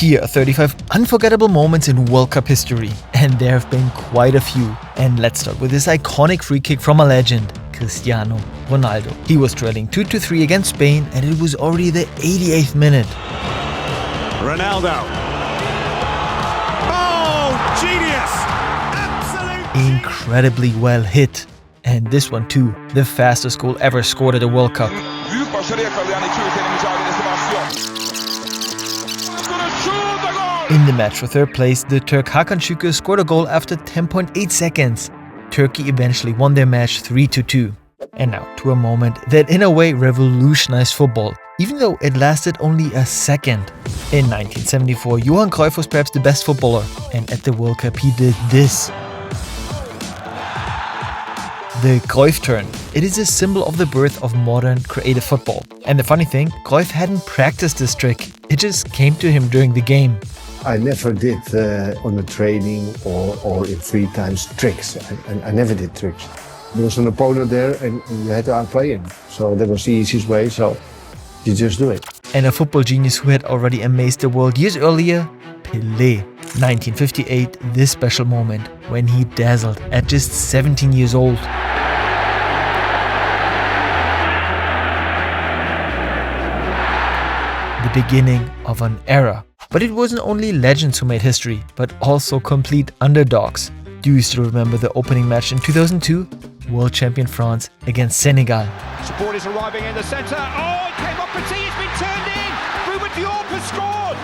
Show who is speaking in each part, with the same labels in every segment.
Speaker 1: Here are 35 unforgettable moments in World Cup history, and there have been quite a few. And let's start with this iconic free kick from a legend, Cristiano Ronaldo. He was trailing 2-3 against Spain, and it was already the 88th minute.
Speaker 2: Ronaldo. Oh, genius! Absolute
Speaker 1: Incredibly well hit. And this one too, the fastest goal ever scored at a World Cup. In the match for third place, the Turk Hakan Şükür scored a goal after 10.8 seconds. Turkey eventually won their match 3-2. And now to a moment that in a way revolutionized football, even though it lasted only a second. In 1974, Johan Cruyff was perhaps the best footballer, and at the World Cup he did this. The Cruyff turn. It is a symbol of the birth of modern creative football. And the funny thing, Cruyff hadn't practiced this trick. It just came to him during the game.
Speaker 3: I never did on a training or in free times tricks. I never did tricks. There was an opponent there and you had to outplay him. So that was the easiest way, so you just do it.
Speaker 1: And a football genius who had already amazed the world years earlier, Pelé. 1958, this special moment when he dazzled at just 17 years old. The beginning of an era. But it wasn't only legends who made history, but also complete underdogs. Do you still remember the opening match in 2002? World champion France against Senegal.
Speaker 4: Support is arriving in the centre. Oh, it came up Petit, it's been turned in. Ruben Diop has scored.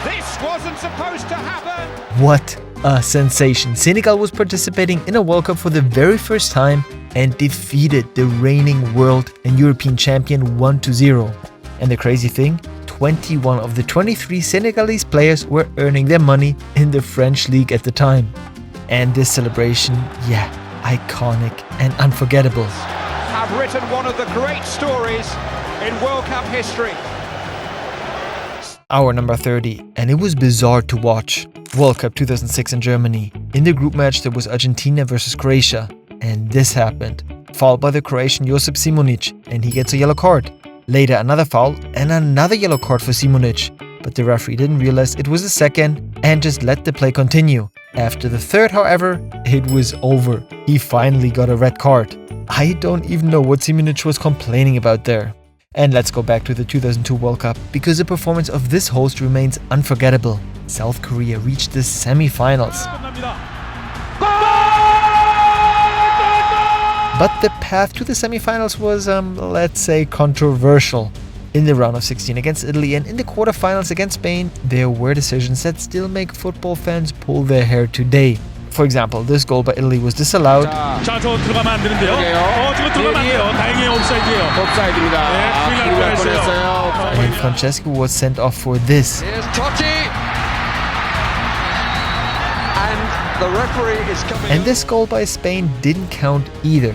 Speaker 4: This wasn't supposed to happen.
Speaker 1: What a sensation. Senegal was participating in a World Cup for the very first time and defeated the reigning world and European champion 1-0. And the crazy thing, 21 of the 23 Senegalese players were earning their money in the French league at the time. And this celebration, yeah, iconic and unforgettable.
Speaker 4: Have written one of the great stories in World Cup history.
Speaker 1: Our number 30, and it was bizarre to watch. World Cup 2006 in Germany. In the group match there was Argentina versus Croatia. And this happened. Foul by the Croatian Josip Simonic, and he gets a yellow card. Later another foul and another yellow card for Simonic, but the referee didn't realize it was a second and just let the play continue. After the third, however, it was over. He finally got a red card. I don't even know what Simonic was complaining about there. And let's go back to the 2002 World Cup, because the performance of this host remains unforgettable. South Korea reached the semi-finals. But the path to the semi-finals was, let's say, controversial. In the round of 16 against Italy and in the quarterfinals against Spain, there were decisions that still make football fans pull their hair today. For example, this goal by Italy was disallowed. And Francesco was sent off for this.
Speaker 5: Here's Totti. And the referee is coming.
Speaker 1: And this goal by Spain didn't count either.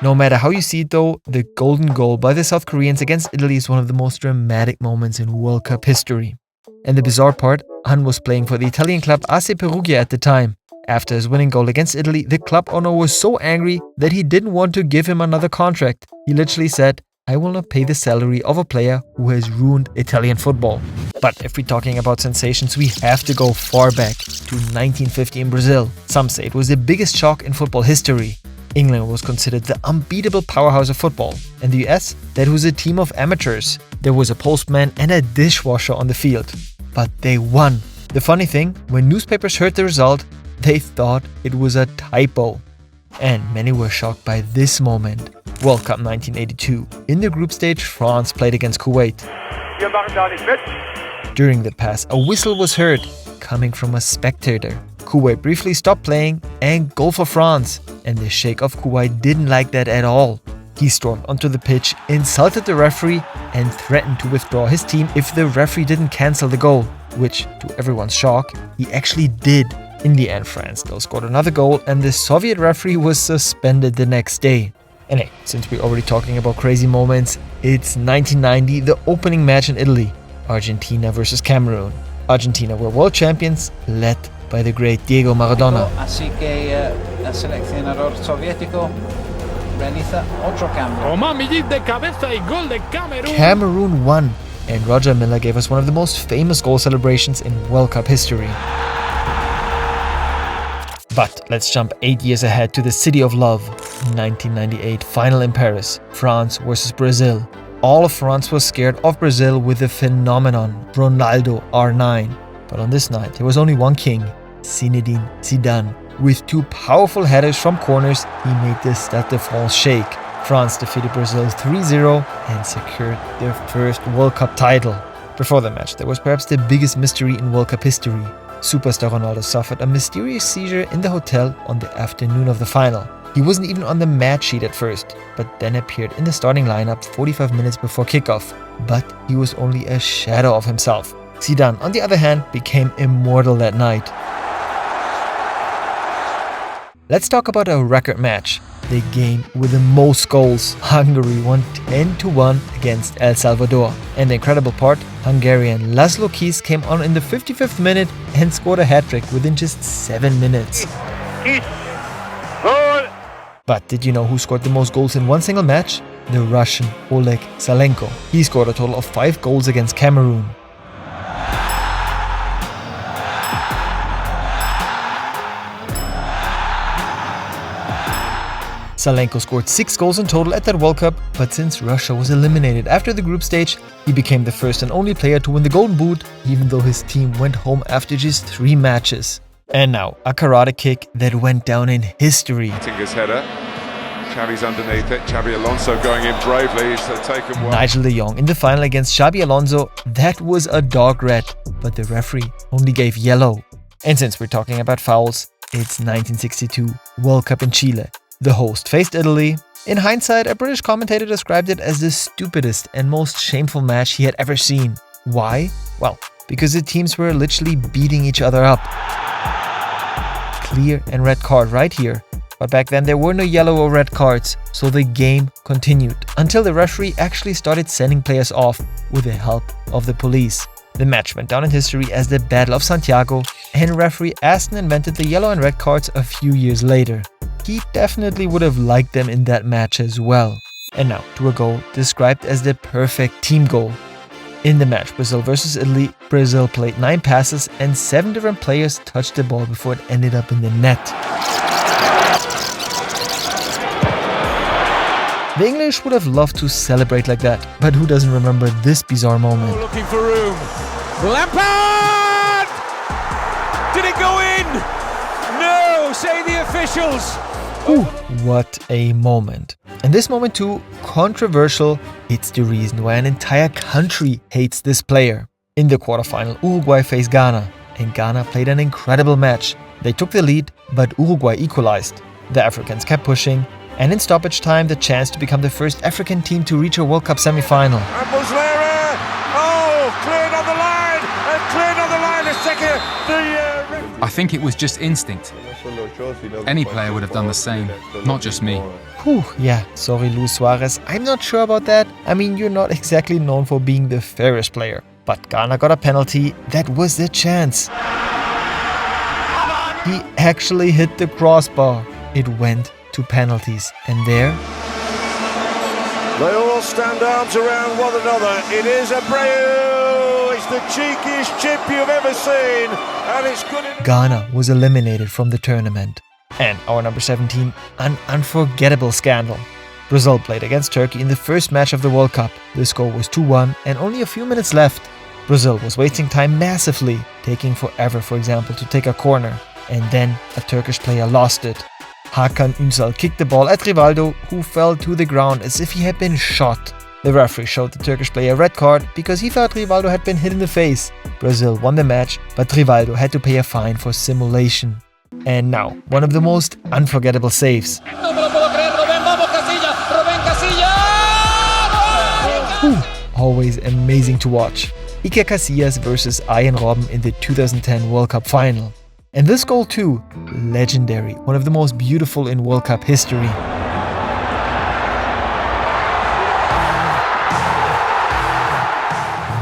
Speaker 1: No matter how you see it though, the golden goal by the South Koreans against Italy is one of the most dramatic moments in World Cup history. And the bizarre part, Han was playing for the Italian club AC Perugia at the time. After his winning goal against Italy, the club owner was so angry that he didn't want to give him another contract. He literally said, "I will not pay the salary of a player who has ruined Italian football." But if we're talking about sensations, we have to go far back to 1950 in Brazil. Some say it was the biggest shock in football history. England was considered the unbeatable powerhouse of football. And the US, that was a team of amateurs. There was a postman and a dishwasher on the field. But they won. The funny thing, when newspapers heard the result, they thought it was a typo. And many were shocked by this moment. World Cup 1982. In the group stage, France played against Kuwait. During the pass, a whistle was heard, coming from a spectator. Kuwait briefly stopped playing and goal for France. And the Sheikh of Kuwait didn't like that at all. He stormed onto the pitch, insulted the referee, and threatened to withdraw his team if the referee didn't cancel the goal, which, to everyone's shock, he actually did. In the end, France still scored another goal, and the Soviet referee was suspended the next day. And hey, since we're already talking about crazy moments, it's 1990, the opening match in Italy, Argentina versus Cameroon. Argentina were world champions, led by the great Diego Maradona.
Speaker 6: Así que el seleccionador soviético realiza otro cambio.
Speaker 1: Cameroon won, and Roger Milla gave us one of the most famous goal celebrations in World Cup history. But let's jump 8 years ahead to the City of Love, 1998 final in Paris, France versus Brazil. All of France was scared of Brazil with the phenomenon Ronaldo R9. But on this night, there was only one king, Zinedine Zidane. With two powerful headers from corners, he made the Stade de France shake. France defeated Brazil 3-0 and secured their first World Cup title. Before the match, there was perhaps the biggest mystery in World Cup history. Superstar Ronaldo suffered a mysterious seizure in the hotel on the afternoon of the final. He wasn't even on the match sheet at first, but then appeared in the starting lineup 45 minutes before kickoff. But he was only a shadow of himself. Zidane, on the other hand, became immortal that night. Let's talk about a record match. The game with the most goals. Hungary won 10-1 against El Salvador. And the incredible part, Hungarian Laszlo Kiss came on in the 55th minute and scored a hat-trick within just 7 minutes. But did you know who scored the most goals in one single match? The Russian Oleg Salenko. He scored a total of 5 goals against Cameroon. Salenko scored 6 goals in total at that World Cup, but since Russia was eliminated after the group stage, he became the first and only player to win the Golden Boot, even though his team went home after just 3 matches. And now, a karate kick that went down in history.
Speaker 7: Tinker's header. Xavi's underneath it. Xabi Alonso going in bravely. He's taken one.
Speaker 1: Nigel de Jong in the final against Xabi Alonso, that was a dog red, but the referee only gave yellow. And since we're talking about fouls, it's 1962, World Cup in Chile. The host faced Italy. In hindsight, a British commentator described it as the stupidest and most shameful match he had ever seen. Why? Well, because the teams were literally beating each other up. Clear and red card right here. But back then there were no yellow or red cards, so the game continued until the referee actually started sending players off with the help of the police. The match went down in history as the Battle of Santiago, and referee Aston invented the yellow and red cards a few years later. He definitely would have liked them in that match as well. And now to a goal described as the perfect team goal. In the match Brazil versus Italy, Brazil played 9 passes and 7 different players touched the ball before it ended up in the net. The English would have loved to celebrate like that, but who doesn't remember this bizarre moment?
Speaker 2: Looking for room. Lampard! Did it go in? No, say the officials.
Speaker 1: Ooh, what a moment. And this moment too, controversial. It's the reason why an entire country hates this player. In the quarterfinal, Uruguay faced Ghana, and Ghana played an incredible match. They took the lead, but Uruguay equalized. The Africans kept pushing, and in stoppage time, the chance to become the first African team to reach a World Cup semi-final.
Speaker 2: And Muslera! Oh, cleared on the line! And cleared on the line a second.
Speaker 8: I think it was just instinct. Any player would have done the same, not just me.
Speaker 1: Whew, yeah, sorry Luis Suarez, I'm not sure about that. I mean, you're not exactly known for being the fairest player. But Ghana got a penalty, that was their chance. He actually hit the crossbar. It went to penalties, and there...
Speaker 2: They all stand arms around one another. It is Abreu! It's the cheekiest chip you've ever seen, and it's good enough.
Speaker 1: Ghana was eliminated from the tournament. And our number 17, an unforgettable scandal. Brazil played against Turkey in the first match of the World Cup. The score was 2-1 and only a few minutes left. Brazil was wasting time massively, taking forever, for example, to take a corner. And then a Turkish player lost it. Hakan Ünsal kicked the ball at Rivaldo, who fell to the ground as if he had been shot. The referee showed the Turkish player a red card because he thought Rivaldo had been hit in the face. Brazil won the match, but Rivaldo had to pay a fine for simulation. And now, one of the most unforgettable saves. Whew, always amazing to watch. Iker Casillas versus Arjen Robben in the 2010 World Cup final. And this goal too, legendary, one of the most beautiful in World Cup history.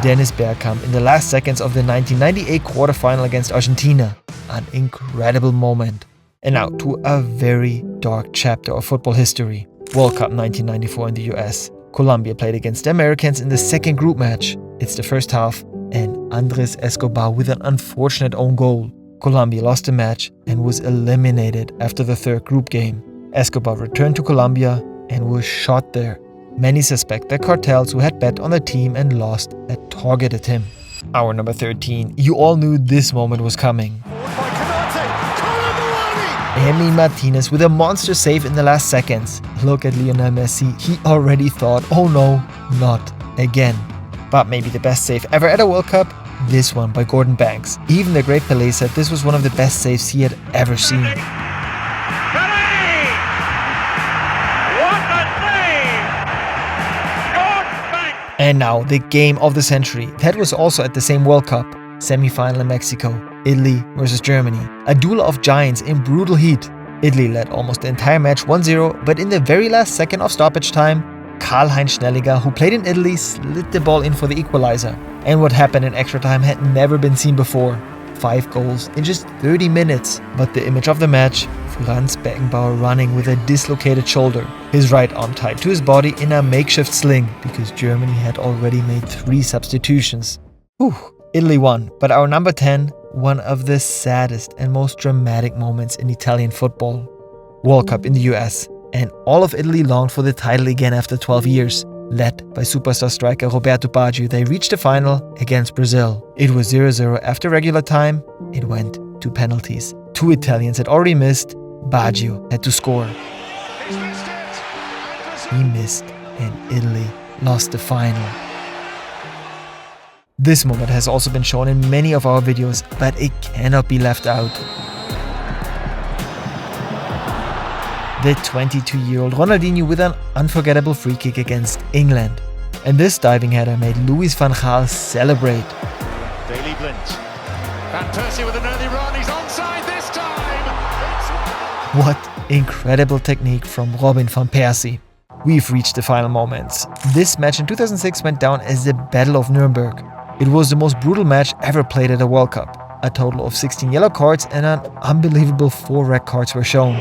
Speaker 1: Dennis Bergkamp in the last seconds of the 1998 quarterfinal against Argentina. An incredible moment. And now to a very dark chapter of football history. World Cup 1994 in the US. Colombia played against the Americans in the second group match. It's the first half, and Andres Escobar with an unfortunate own goal. Colombia lost the match and was eliminated after the third group game. Escobar returned to Colombia and was shot there. Many suspect that cartels who had bet on the team and lost had targeted him. Our number 13. You all knew this moment was coming. Emi Martinez with a monster save in the last seconds. Look at Lionel Messi. He already thought, oh no, not again. But maybe the best save ever at a World Cup? This one by Gordon Banks. Even the great Pelé said this was one of the best saves he had ever seen. And now, the game of the century. That was also at the same World Cup. Semi-final in Mexico. Italy versus Germany. A duel of giants in brutal heat. Italy led almost the entire match 1-0, but in the very last second of stoppage time, Karl-Heinz Schnelliger, who played in Italy, slid the ball in for the equalizer. And what happened in extra time had never been seen before. 5 goals in just 30 minutes. But the image of the match, Franz Beckenbauer running with a dislocated shoulder, his right arm tied to his body in a makeshift sling because Germany had already made 3 substitutions. Whew, Italy won, but our number 10, one of the saddest and most dramatic moments in Italian football. World Cup in the US, and all of Italy longed for the title again after 12 years. Led by superstar striker Roberto Baggio, they reached the final against Brazil. It was 0-0 after regular time. It went to penalties. 2 Italians had already missed. Baggio had to score. He missed, and Italy lost the final. This moment has also been shown in many of our videos, but it cannot be left out. The 22-year-old Ronaldinho with an unforgettable free kick against England. And this diving header made Louis van Gaal celebrate.
Speaker 4: Daley Blind. Van Persie with an early run, he's onside this time!
Speaker 1: What incredible technique from Robin van Persie. We've reached the final moments. This match in 2006 went down as the Battle of Nuremberg. It was the most brutal match ever played at a World Cup. A total of 16 yellow cards and an unbelievable 4 red cards were shown.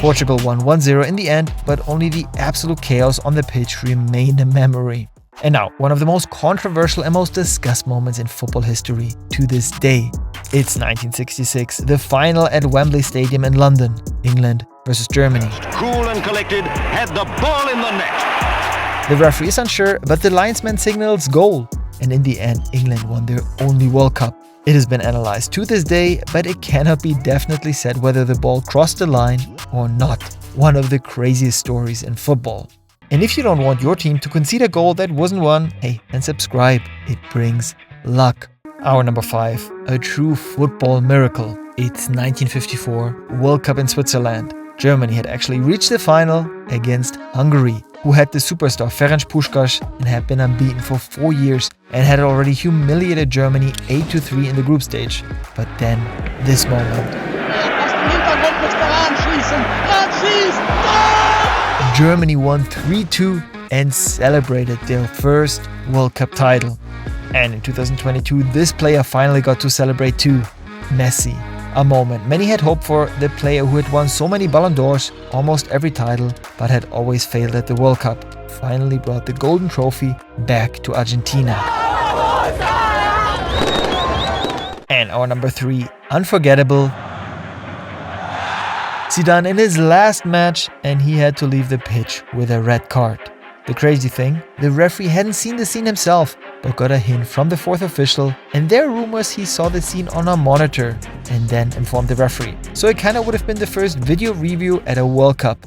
Speaker 1: Portugal won 1-0 in the end, but only the absolute chaos on the pitch remained a memory. And now, one of the most controversial and most discussed moments in football history to this day. It's 1966, the final at Wembley Stadium in London, England versus Germany.
Speaker 6: Cool and collected, had the ball in the net.
Speaker 1: The referee is unsure, but the linesman signals goal. And in the end, England won their only World Cup. It has been analyzed to this day, but it cannot be definitely said whether the ball crossed the line or not. One of the craziest stories in football. And if you don't want your team to concede a goal that wasn't won, hey, then subscribe. It brings luck. Our number 5, a true football miracle. It's 1954, World Cup in Switzerland. Germany had actually reached the final against Hungary, who had the superstar Ferenc Puskás and had been unbeaten for 4 years and had already humiliated Germany 8-3 in the group stage. But then, this moment. Germany won 3-2 and celebrated their first World Cup title. And in 2022, this player finally got to celebrate too. Messi. A moment many had hoped for, the player who had won so many Ballon d'Ors, almost every title, but had always failed at the World Cup, finally brought the golden trophy back to Argentina. And our number 3, unforgettable. Zidane in his last match, and he had to leave the pitch with a red card. The crazy thing, the referee hadn't seen the scene himself, but got a hint from the 4th official, and there are rumors he saw the scene on a monitor and then informed the referee. So it kinda would have been the first video review at a World Cup.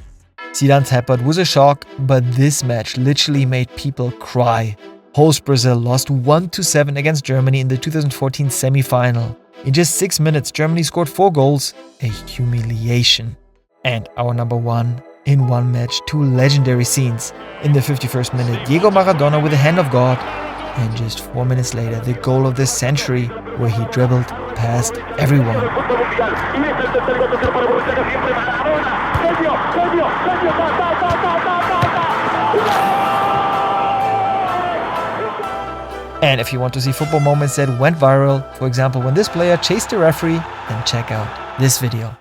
Speaker 1: Zidane's headbutt was a shock, but this match literally made people cry. Host Brazil lost 1-7 against Germany in the 2014 semi-final. In just 6 minutes, Germany scored 4 goals, a humiliation. And our number 1, in one match, 2 legendary scenes. In the 51st minute, Diego Maradona with the hand of God, and just 4 minutes later, the goal of the century, where he dribbled past everyone. And if you want to see football moments that went viral, for example when this player chased the referee, then check out this video.